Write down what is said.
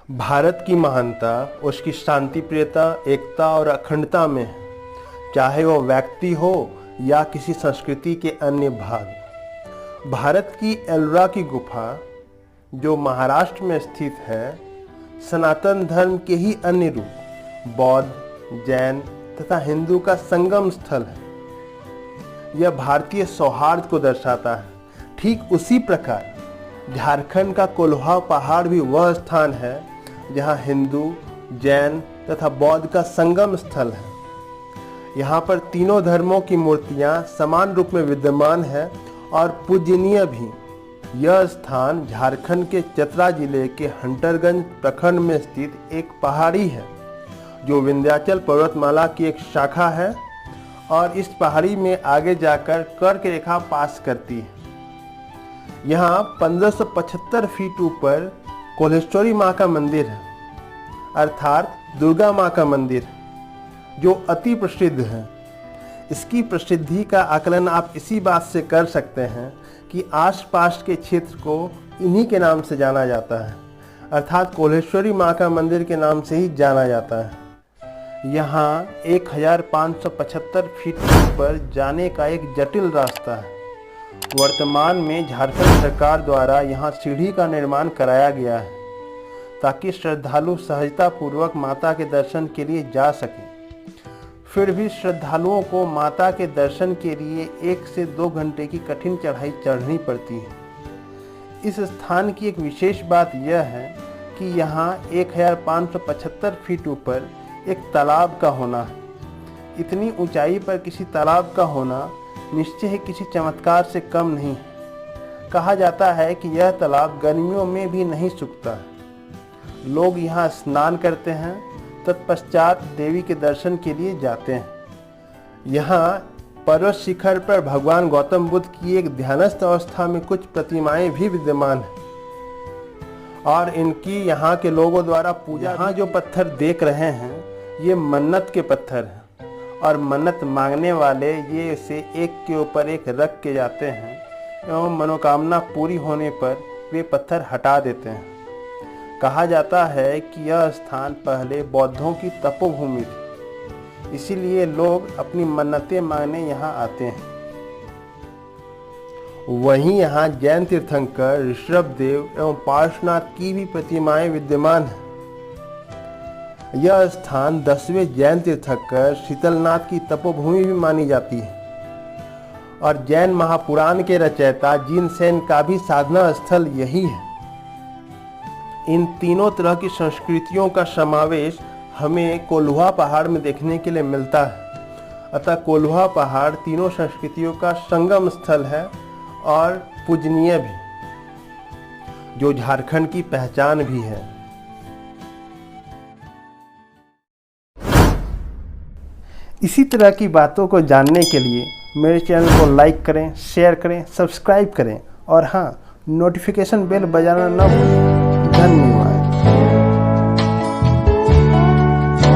भारत की महानता उसकी शांति प्रियता, एकता और अखंडता में है, चाहे वो व्यक्ति हो या किसी संस्कृति के अन्य भाग। भारत की एलोरा की गुफा जो महाराष्ट्र में स्थित है, सनातन धर्म के ही अन्य रूप बौद्ध, जैन तथा हिंदू का संगम स्थल है। यह भारतीय सौहार्द को दर्शाता है। ठीक उसी प्रकार झारखंड का कोल्हा पहाड़ भी वह स्थान है जहां हिंदू, जैन तथा बौद्ध का संगम स्थल है। यहाँ पर तीनों धर्मों की मूर्तियां समान रूप में विद्यमान है और पूजनीय भी। यह स्थान झारखंड के चतरा जिले के हंटरगंज प्रखंड में स्थित एक पहाड़ी है जो विंध्याचल पर्वतमाला की एक शाखा है और इस पहाड़ी में आगे जाकर कर्क रेखा पास करती है। यहाँ 1575 फीट ऊपर कोल्हेश्वरी माँ का मंदिर है, अर्थात दुर्गा माँ का मंदिर, जो अति प्रसिद्ध है। इसकी प्रसिद्धि का आकलन आप इसी बात से कर सकते हैं कि आसपास के क्षेत्र को इन्हीं के नाम से जाना जाता है, अर्थात कोल्हेश्वरी माँ का मंदिर के नाम से ही जाना जाता है। यहाँ 1575 फीट पर जाने का एक जटिल रास्ता है। वर्तमान में झारखंड सरकार द्वारा यहाँ सीढ़ी का निर्माण कराया गया है ताकि श्रद्धालु सहजतापूर्वक माता के दर्शन के लिए जा सकें। फिर भी श्रद्धालुओं को माता के दर्शन के लिए 1 से 2 घंटे की कठिन चढ़ाई चढ़नी पड़ती है। इस स्थान की एक विशेष बात यह है कि यहाँ 1575 फीट ऊपर एक तालाब का होना है। इतनी ऊंचाई पर किसी तालाब का होना निश्चय ही किसी चमत्कार से कम नहीं है। कहा जाता है कि यह तालाब गर्मियों में भी नहीं सूखता है। लोग यहाँ स्नान करते हैं, तत्पश्चात देवी के दर्शन के लिए जाते हैं। यहाँ पर्वत शिखर पर भगवान गौतम बुद्ध की एक ध्यानस्थ अवस्था में कुछ प्रतिमाएं भी विद्यमान हैं और इनकी यहाँ के लोगों द्वारा पूजा। यहाँ जो पत्थर देख रहे हैं ये मन्नत के पत्थर हैं और मन्नत मांगने वाले ये इसे एक के ऊपर एक रख के जाते हैं एवं मनोकामना पूरी होने पर वे पत्थर हटा देते हैं। कहा जाता है कि यह स्थान पहले बौद्धों की तपोभूमि थी, इसीलिए लोग अपनी मन्नतें मांगने यहाँ आते हैं। वहीं यहाँ जैन तीर्थंकर ऋषभदेव एवं पार्श्वनाथ की भी प्रतिमाएं विद्यमान हैं। यह स्थान 10वें जैन तीर्थंकर शीतलनाथ की तपोभूमि भी मानी जाती है और जैन महापुराण के रचयिता जिनसेन का भी साधना स्थल यही है। इन तीनों तरह की संस्कृतियों का समावेश हमें कोल्हा पहाड़ में देखने के लिए मिलता है। अतः कोल्हा पहाड़ तीनों संस्कृतियों का संगम स्थल है और पूजनीय भी, जो झारखंड की पहचान भी है। इसी तरह की बातों को जानने के लिए मेरे चैनल को लाइक करें, शेयर करें, सब्सक्राइब करें और हाँ, नोटिफिकेशन बेल बजाना न भूलें। धन्यवाद।